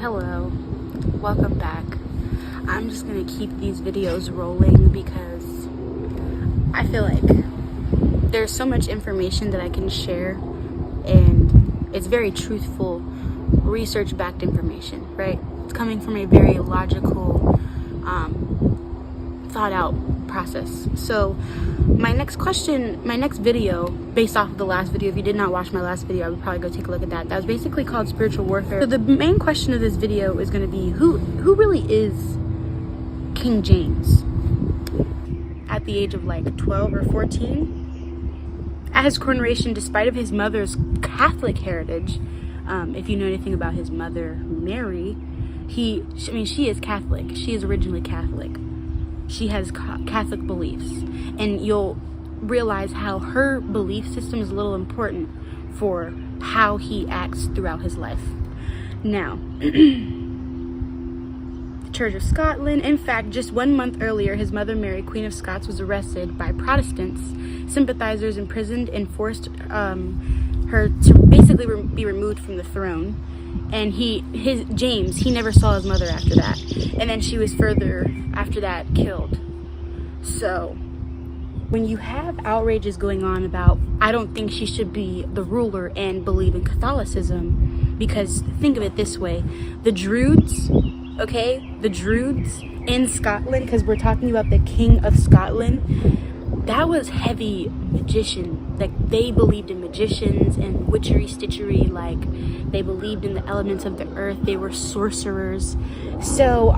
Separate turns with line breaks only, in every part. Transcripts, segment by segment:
Hello, welcome back. I'm just gonna keep these videos rolling because I feel like there's so much information that I can share, and it's very truthful, research-backed information, right? It's coming from a very logical, thought-out process. So my next video, based off of the last video, if you did not watch my last video, I would probably go take a look at that. That was basically called spiritual warfare. So the main question of this video is going to be who really is King James? At the age of like 12 or 14, at his coronation, despite of his mother's Catholic heritage, if you know anything about his mother, Mary, she is Catholic. She is originally Catholic. She has Catholic beliefs, and you'll realize how her belief system is a little important for how he acts throughout his life. Now, the Church of Scotland. In fact, just 1 month earlier, his mother Mary, Queen of Scots, was arrested by Protestants, sympathizers, imprisoned, and forced her to basically be removed from the throne. And James, he never saw his mother after that. And then she was further, after that, killed. So, when you have outrages going on about, I don't think she should be the ruler and believe in Catholicism, because think of it this way, the Druids, okay, the Druids in Scotland, because we're talking about the King of Scotland, that was heavy magician. Like, they believed in magicians and witchery, stitchery, like, they believed in the elements of the earth. They were sorcerers. So,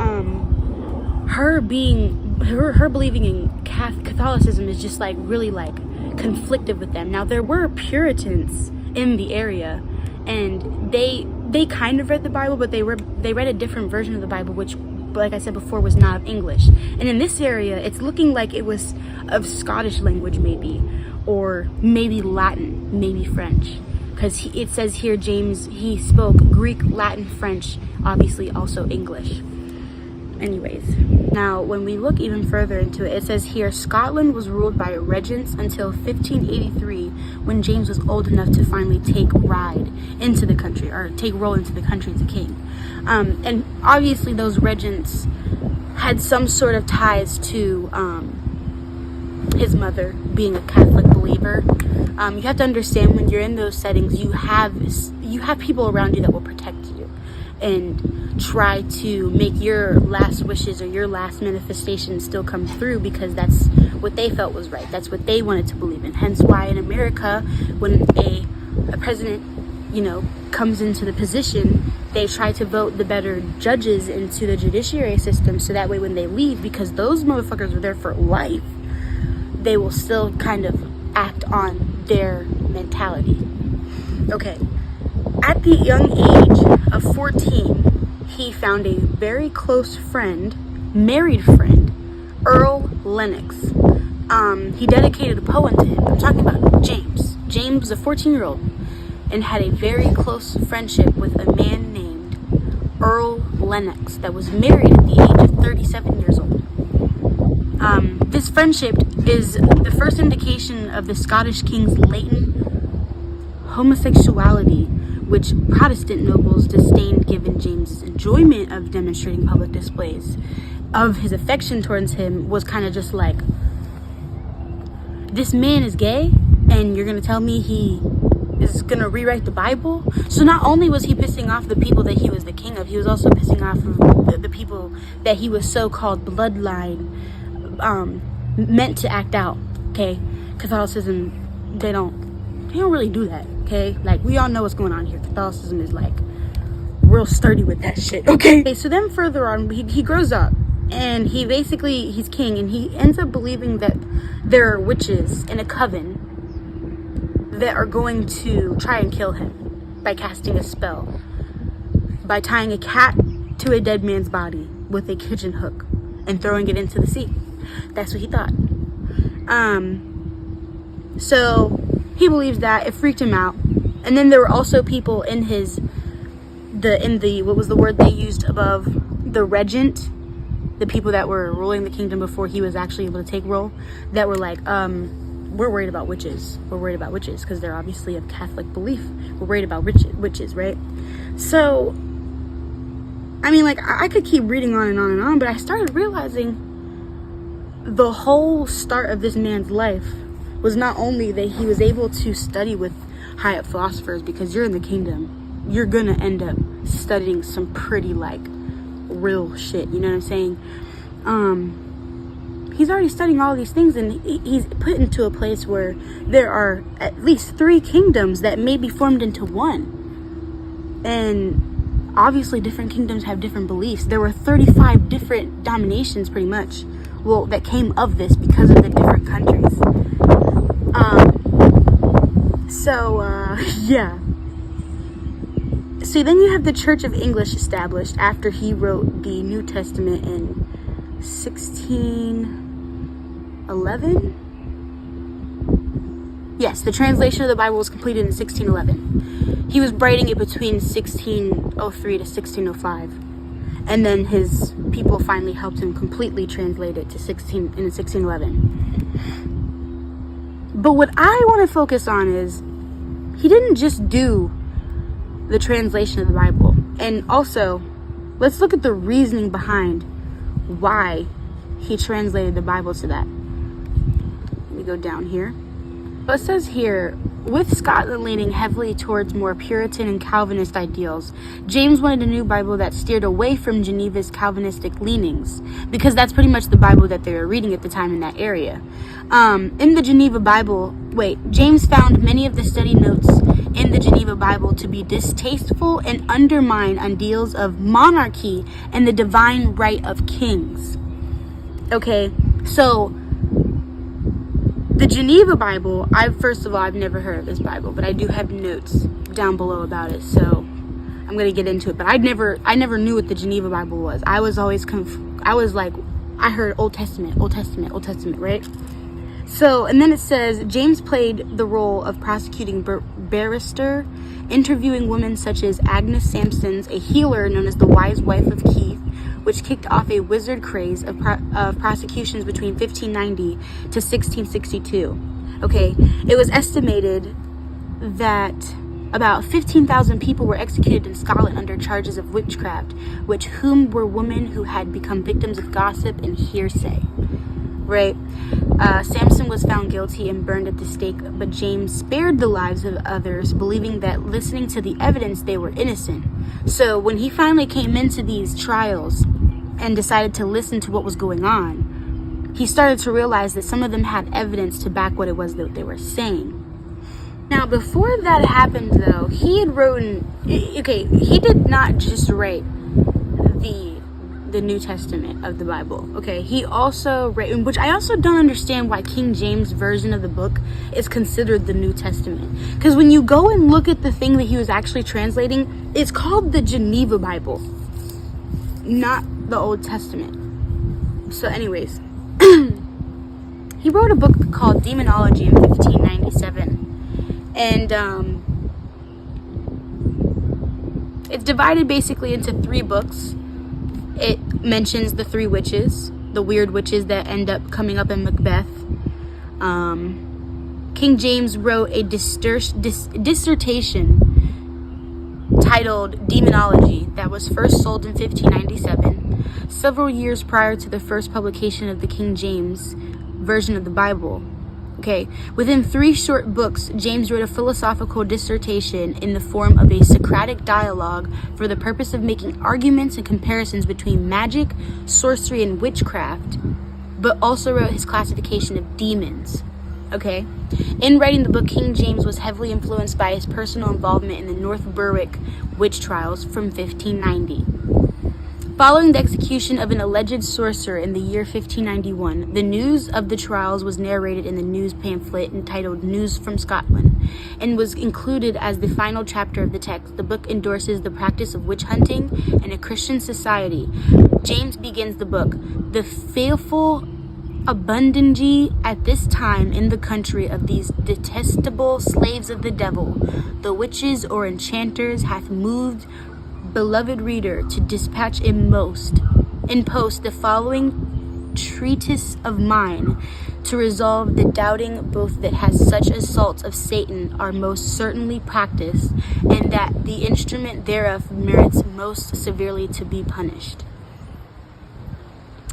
her believing in Catholicism is just like really like conflicted with them. Now, there were Puritans in the area, and they kind of read the Bible, but they read a different version of the Bible, which, like I said before, was not of English. And in this area, it's looking like it was of Scottish language, maybe, or maybe Latin, maybe French, because it says here James, he spoke Greek, Latin, French, obviously also English. Anyways, now when we look even further into it, it says here Scotland was ruled by regents until 1583, when James was old enough to finally take roll into the country as a king. And obviously those regents had some sort of ties to his mother being a Catholic believer. You have to understand, when you're in those settings, you have people around you that will protect you and try to make your last wishes or your last manifestation still come through, because that's what they felt was right. That's what they wanted to believe in. Hence why in America, when a president, comes into the position, they try to vote the better judges into the judiciary system, so that way when they leave, because those motherfuckers were there for life, they will still kind of act on their mentality. Okay, at the young age of 14, he found a very close friend, married friend, Earl Lennox. He dedicated a poem to him. I'm talking about James. James was a 14-year-old and had a very close friendship with a man named Earl Lennox that was married at the age of 37 years old. This friendship is the first indication of the Scottish king's latent homosexuality, which Protestant nobles disdained, given James's enjoyment of demonstrating public displays of his affection towards him. Was kind of just like, this man is gay, and you're gonna tell me he is gonna rewrite the Bible? So not only was he pissing off the people that he was the king of, he was also pissing off of the people that he was so-called bloodline meant to act out. Okay, Catholicism, they don't really do that. Okay, like, we all know what's going on here. Catholicism is like real sturdy with that shit. Okay, so then further on, he grows up, and he's king, and he ends up believing that there are witches in a coven that are going to try and kill him by casting a spell, by tying a cat to a dead man's body with a kitchen hook and throwing it into the sea. That's what he thought. So he believes that. It freaked him out. And then there were also people in what was the word they used above, the regent, the people that were ruling the kingdom before he was actually able to take role, that were like, we're worried about witches. We're worried about witches because they're obviously of Catholic belief. We're worried about witches, right? So I mean, like, I could keep reading on and on and on, but I started realizing the whole start of this man's life was not only that he was able to study with high up philosophers, because you're in the kingdom, you're gonna end up studying some pretty, like, real shit, you know what I'm saying? He's already studying all these things, and he's put into a place where there are at least 3 kingdoms that may be formed into one. And obviously different kingdoms have different beliefs. There were 35 different dominations, pretty much, well, that came of this because of the different countries. Yeah. So then you have the Church of English established after he wrote the New Testament in 1611. Yes, the translation of the Bible was completed in 1611. He was writing it between 1603 to 1605. And then his people finally helped him completely translate it to 1611. But what I want to focus on is he didn't just do the translation of the Bible. And also, let's look at the reasoning behind why he translated the Bible to that. Let me go down here. It says here, with Scotland leaning heavily towards more Puritan and Calvinist ideals, James wanted a new Bible that steered away from Geneva's Calvinistic leanings, because that's pretty much the Bible that they were reading at the time in that area. In the Geneva Bible, James found many of the study notes in the Geneva Bible to be distasteful and undermine ideals of monarchy and the divine right of kings. Okay, so the Geneva Bible, I've never heard of this Bible, but I do have notes down below about it, so I'm going to get into it. But I never knew what the Geneva Bible was. I was always I heard Old Testament, right? So, and then it says, James played the role of prosecuting barrister, interviewing women such as Agnes Sampson's, a healer known as the Wise Wife of Keith, which kicked off a wizard craze of prosecutions between 1590 to 1662. Okay, it was estimated that about 15,000 people were executed in Scotland under charges of witchcraft, whom were women who had become victims of gossip and hearsay. Right? Samson was found guilty and burned at the stake, but James spared the lives of others, believing that listening to the evidence they were innocent. So when he finally came into these trials and decided to listen to what was going on, he started to realize that some of them had evidence to back what it was that they were saying. Now, before that happened, though, he did not just write the New Testament of the Bible. Okay, he also wrote, which I also don't understand why King James' version of the book is considered the New Testament. Because when you go and look at the thing that he was actually translating, it's called the Geneva Bible, not the Old Testament. So anyways, he wrote a book called Daemonologie in 1597. And it's divided basically into 3 books. It mentions the 3 witches, the weird witches that end up coming up in Macbeth. King James wrote a dissertation titled Daemonologie that was first sold in 1597, several years prior to the first publication of the King James version of the Bible. Okay, within 3 short books, James wrote a philosophical dissertation in the form of a Socratic dialogue for the purpose of making arguments and comparisons between magic, sorcery, and witchcraft, but also wrote his classification of demons. Okay, in writing the book, King James was heavily influenced by his personal involvement in the North Berwick witch trials from 1590. Following the execution of an alleged sorcerer in the year 1591, the news of the trials was narrated in the news pamphlet entitled News from Scotland, and was included as the final chapter of the text. The book endorses the practice of witch hunting in a Christian society. James begins the book, "The fearful abundance at this time in the country of these detestable slaves of the devil, the witches or enchanters, hath moved beloved reader to dispatch in post the following treatise of mine, to resolve the doubting both that has such assaults of Satan are most certainly practiced, and that the instrument thereof merits most severely to be punished.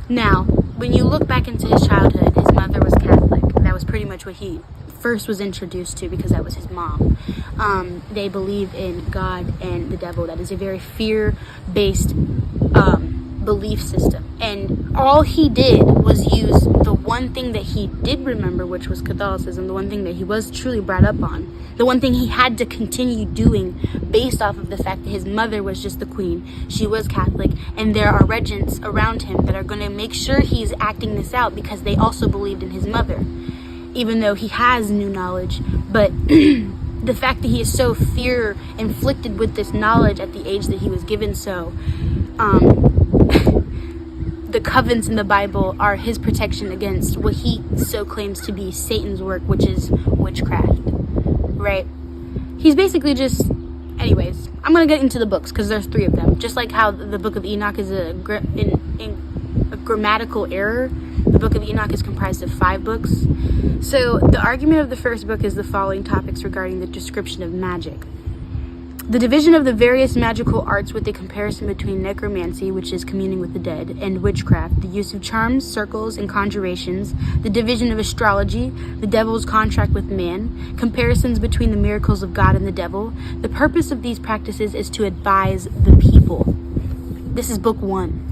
Now, when you look back into his childhood, his mother was Catholic. That was pretty much what he first was introduced to, because that was his mom. They believe in God and the devil. That is a very fear-based belief system. And all he did was use the one thing that he did remember, which was Catholicism, the one thing that he was truly brought up on, the one thing he had to continue doing based off of the fact that his mother was just the queen. She was Catholic, and there are regents around him that are going to make sure he's acting this out because they also believed in his mother, even though he has new knowledge. But the fact that he is so fear inflicted with this knowledge at the age that he was given, the covens in the Bible are his protection against what he so claims to be Satan's work, which is witchcraft, right? He's basically just, anyways, I'm going to get into the books because there's 3 of them. Just like how the book of Enoch is a grammatical error, the book of Enoch is comprised of 5 books. So the argument of the first book is the following topics regarding the description of magic. The division of the various magical arts with a comparison between necromancy, which is communing with the dead, and witchcraft, the use of charms, circles, and conjurations, the division of astrology, the devil's contract with man, comparisons between the miracles of God and the devil. The purpose of these practices is to advise the people. This is book 1.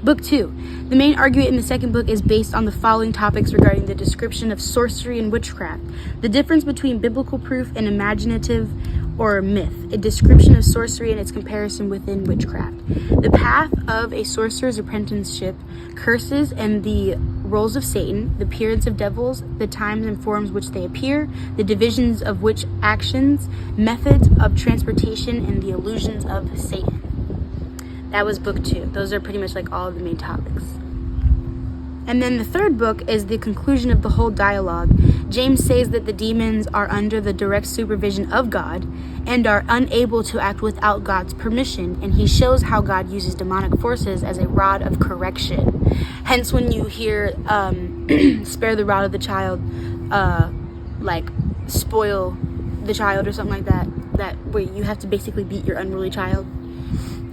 Book 2. The main argument in the second book is based on the following topics regarding the description of sorcery and witchcraft, the difference between biblical proof and imaginative or myth, a description of sorcery and its comparison within witchcraft, the path of a sorcerer's apprenticeship, curses and the roles of Satan, the appearance of devils, the times and forms which they appear, the divisions of which actions, methods of transportation, and the illusions of Satan. That was book 2. Those are pretty much like all of the main topics. And then the third book is the conclusion of the whole dialogue. James says that the demons are under the direct supervision of God and are unable to act without God's permission, and he shows how God uses demonic forces as a rod of correction. Hence, when you hear spare the rod of the child, like spoil the child or something like that, where you have to basically beat your unruly child.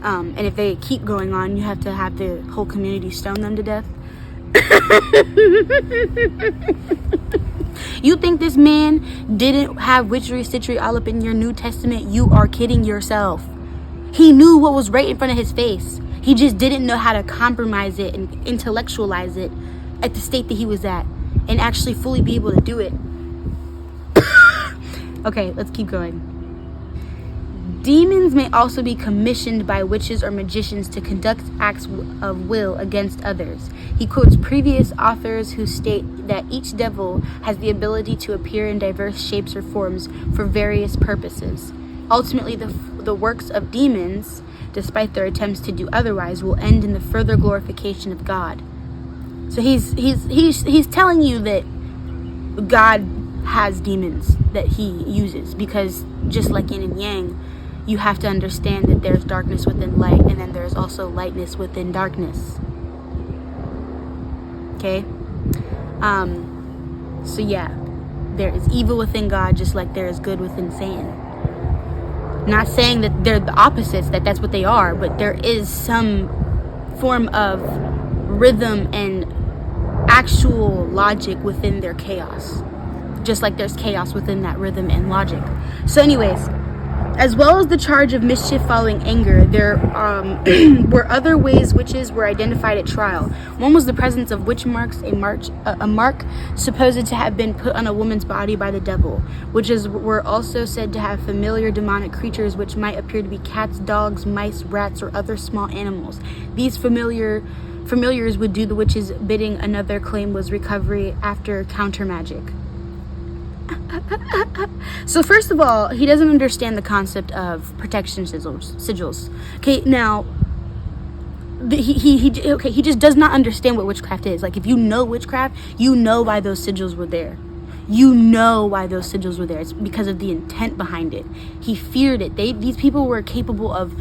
And if they keep going on, you have to have the whole community stone them to death. You think this man didn't have witchery, stitchery all up in your New Testament? You are kidding yourself. He knew what was right in front of his face. He just didn't know how to compromise it and intellectualize it at the state that he was at and actually fully be able to do it. Okay, let's keep going. Demons may also be commissioned by witches or magicians to conduct acts of will against others. He quotes previous authors who state that each devil has the ability to appear in diverse shapes or forms for various purposes. Ultimately, the works of demons, despite their attempts to do otherwise, will end in the further glorification of God. So he's telling you that God has demons that he uses, because just like yin and yang, you have to understand that there's darkness within light, and then there's also lightness within darkness. Okay? So yeah, there is evil within God just like there is good within Satan. Not saying that they're the opposites, that that's what they are, but there is some form of rhythm and actual logic within their chaos. Just like there's chaos within that rhythm and logic. So anyways, as well as the charge of mischief following anger, there were other ways witches were identified at trial. One was the presence of witch marks, a mark supposed to have been put on a woman's body by the devil. Witches were also said to have familiar demonic creatures, which might appear to be cats, dogs, mice, rats, or other small animals. These familiars would do the witch's bidding. Another claim was recovery after counter magic. So first of all, he doesn't understand the concept of protection sigils. Okay, now he just does not understand what witchcraft is. Like, if you know witchcraft, you know why those sigils were there. You know why those sigils were there. It's because of the intent behind it. He feared it. These people were capable of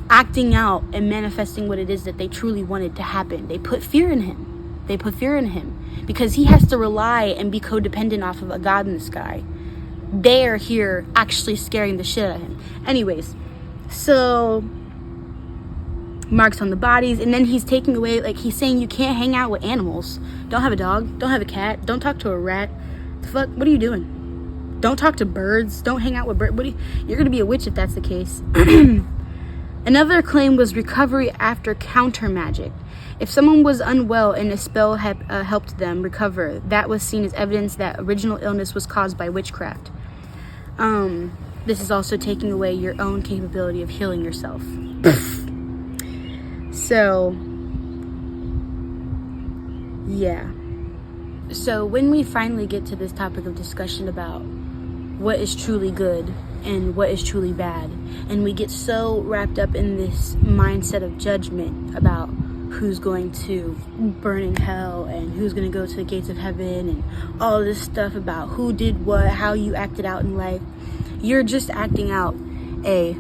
acting out and manifesting what it is that they truly wanted to happen. They put fear in him. They put fear in him because he has to rely and be codependent off of a god in the sky. They are here actually scaring the shit out of him. Anyways, so marks on the bodies, and then he's taking away, like, he's saying you can't hang out with animals. Don't have a dog, don't have a cat, don't talk to a rat. The fuck, what are you doing? Don't talk to birds, don't hang out with birds. You're gonna be a witch if that's the case. Another claim was recovery after counter magic. If someone was unwell and a spell had helped them recover, that was seen as evidence that original illness was caused by witchcraft. This is also taking away your own capability of healing yourself. So, yeah. So when we finally get to this topic of discussion about what is truly good and what is truly bad, and we get so wrapped up in this mindset of judgment about who's going to burn in hell and who's going to go to the gates of heaven and all this stuff about who did what, how you acted out in life, you're just acting out a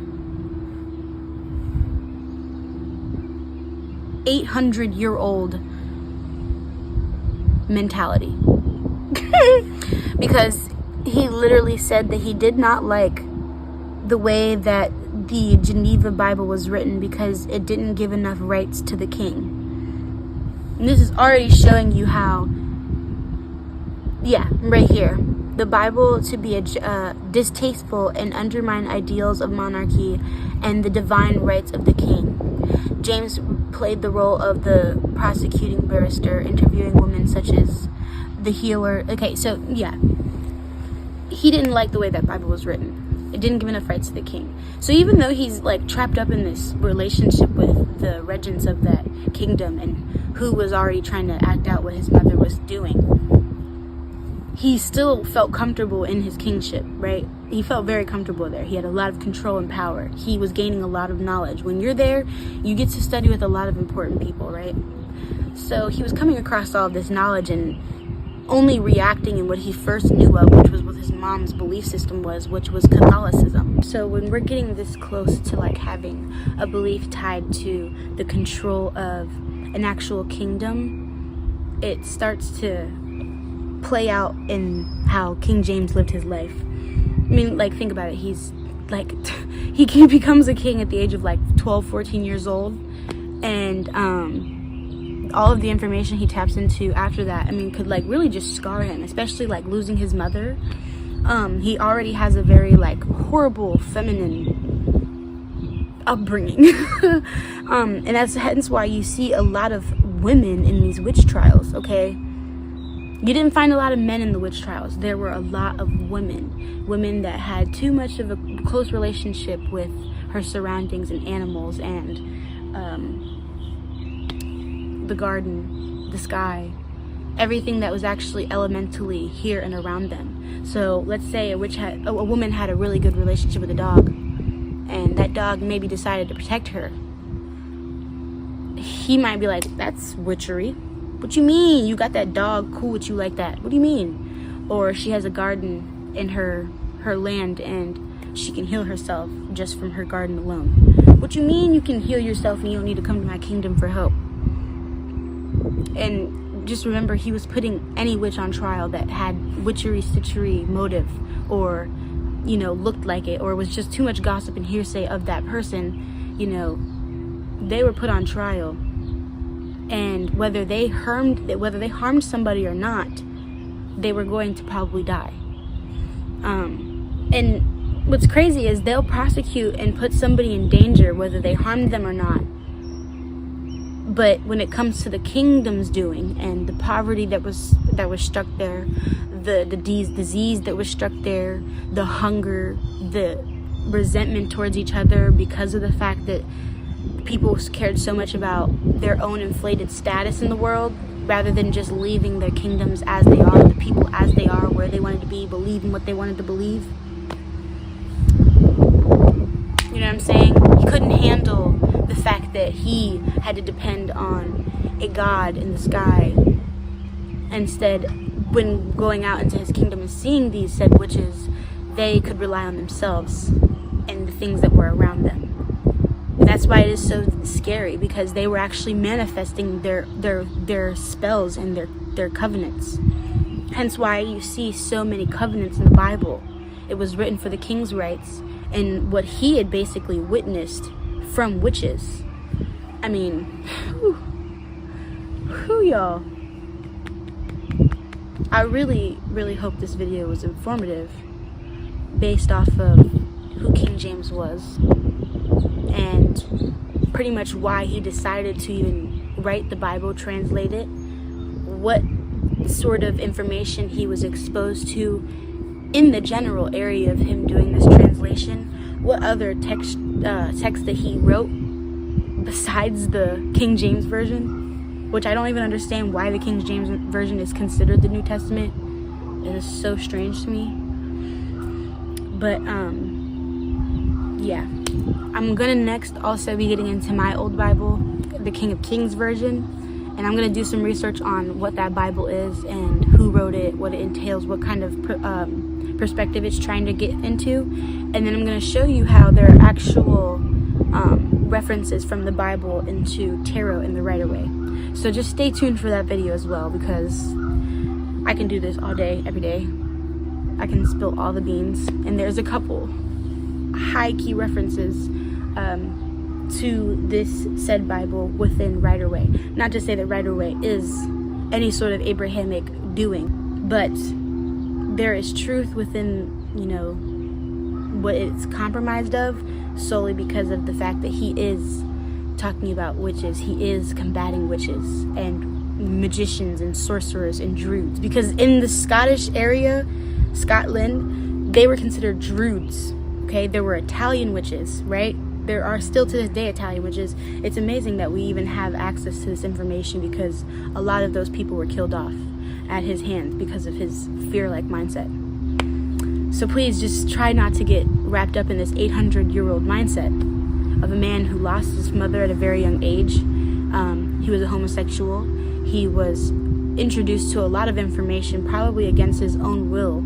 800-year-old mentality. Because he literally said that he did not like the way that the Geneva Bible was written because it didn't give enough rights to the king. And this is already showing you how, yeah, right here, the Bible to be distasteful and undermine ideals of monarchy and the divine rights of the king. James played the role of the prosecuting barrister, interviewing women such as the healer. Okay, so yeah, he didn't like the way that Bible was written. It didn't give enough rights to the king. So even though he's like trapped up in this relationship with the regents of that kingdom and who was already trying to act out what his mother was doing, he still felt comfortable in his kingship, right? He felt very comfortable there. He had a lot of control and power. He was gaining a lot of knowledge. When you're there, you get to study with a lot of important people, right? So he was coming across all of this knowledge and only reacting in what he first knew of, which was what his mom's belief system was, which was Catholicism. So when we're getting this close to like having a belief tied to the control of an actual kingdom, it starts to play out in how King James lived his life. I mean, like, think about it. He's like, he becomes a king at the age of like 12, 14 years old, and all of the information he taps into after that, I mean, could like really just scar him, especially like losing his mother. He already has a very like horrible feminine upbringing. And that's hence why you see a lot of women in these witch trials, okay? You didn't find a lot of men in the witch trials. There were a lot of women that had too much of a close relationship with her surroundings and animals and the garden, the sky, everything that was actually elementally here and around them. So let's say a woman had a really good relationship with a dog, and that dog maybe decided to protect her. He might be like, that's witchery. What you mean? You got that dog cool with you like that? What do you mean? Or she has a garden in her land and she can heal herself just from her garden alone. What you mean you can heal yourself and you don't need to come to my kingdom for help? And just remember, he was putting any witch on trial that had witchery, stitchery motive, or, you know, looked like it, or was just too much gossip and hearsay of that person. You know, they were put on trial. And whether they harmed somebody or not, they were going to probably die. And what's crazy is they'll prosecute and put somebody in danger whether they harmed them or not. But when it comes to the kingdom's doing and the poverty that was struck there, the disease that was struck there, the hunger, the resentment towards each other because of the fact that people cared so much about their own inflated status in the world rather than just leaving their kingdoms as they are, the people as they are, where they wanted to be, believing what they wanted to believe. You know what I'm saying? He couldn't handle the fact that he had to depend on a god in the sky. Instead, when going out into his kingdom and seeing these said witches, they could rely on themselves and the things that were around them. that's why it is so scary, because they were actually manifesting their spells and their covenants. Hence why you see so many covenants in the Bible. It was written for the king's rights and what he had basically witnessed from witches. I mean, whew, y'all. I really, really hope this video was informative based off of who King James was and pretty much why he decided to even write the Bible, translate it, what sort of information he was exposed to in the general area of him doing this translation, what other text that he wrote besides the King James Version, which I don't even understand why the King James Version is considered the New Testament. It is so strange to me. But yeah, I'm gonna next also be getting into my old Bible, the King of Kings Version, and I'm gonna do some research on what that Bible is and who wrote it, what it entails, what kind of perspective it's trying to get into, and then I'm gonna show you how there are actual references from the Bible into tarot in the Rider-Waite. So just stay tuned for that video as well, because I can do this all day, every day. I can spill all the beans, and there's a couple high key references to this said Bible within Rider-Waite. Not to say that Rider-Waite is any sort of Abrahamic doing, but there is truth within, you know, what it's compromised of, solely because of the fact that he is talking about witches. He is combating witches and magicians and sorcerers and druids, because in the Scottish area, Scotland, they were considered druids. Okay, there were Italian witches, right? There are still to this day Italian witches. It's amazing that we even have access to this information, because a lot of those people were killed off at his hands because of his fear-like mindset. So please just try not to get wrapped up in this 800-year-old mindset of a man who lost his mother at a very young age. He was a homosexual. He was introduced to a lot of information, probably against his own will,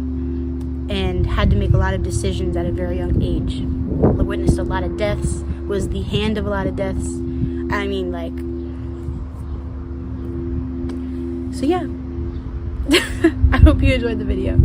and had to make a lot of decisions at a very young age. Witnessed a lot of deaths, was the hand of a lot of deaths. I mean, like, so yeah. I hope you enjoyed the video.